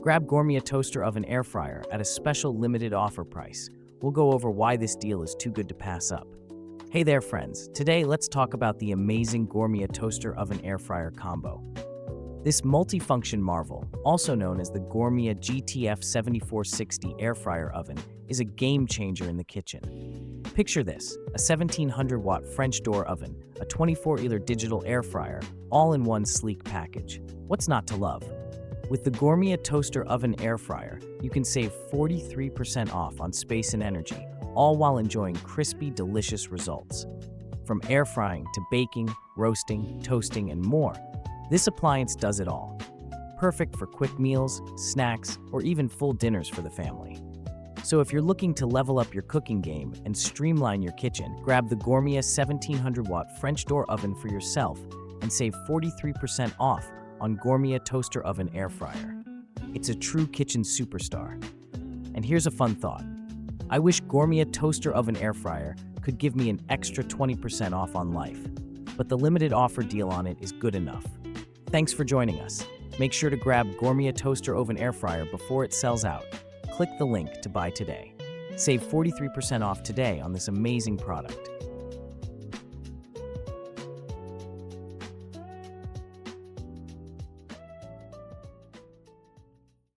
Grab Gourmia Toaster Oven Air Fryer at a special limited offer price. We'll go over why this deal is too good to pass up. Hey there, friends. Today, let's talk about the amazing Gourmia Toaster Oven Air Fryer combo. This multifunction marvel, also known as the Gourmia GTF 7460 Air Fryer Oven, is a game changer in the kitchen. Picture this, a 1700-watt French door oven, a 24-ealer digital air fryer, all in one sleek package. What's not to love? With the Gourmia Toaster Oven Air Fryer, you can save 43% off on space and energy, all while enjoying crispy, delicious results. From air frying to baking, roasting, toasting, and more, this appliance does it all. Perfect for quick meals, snacks, or even full dinners for the family. So if you're looking to level up your cooking game and streamline your kitchen, grab the Gourmia 1700-watt French door oven for yourself and save 43% off on Gourmia Toaster Oven Air Fryer. It's a true kitchen superstar. And here's a fun thought. I wish Gourmia Toaster Oven Air Fryer could give me an extra 20% off on life, but the limited offer deal on it is good enough. Thanks for joining us. Make sure to grab Gourmia Toaster Oven Air Fryer before it sells out. Click the link to buy today. Save 43% off today on this amazing product.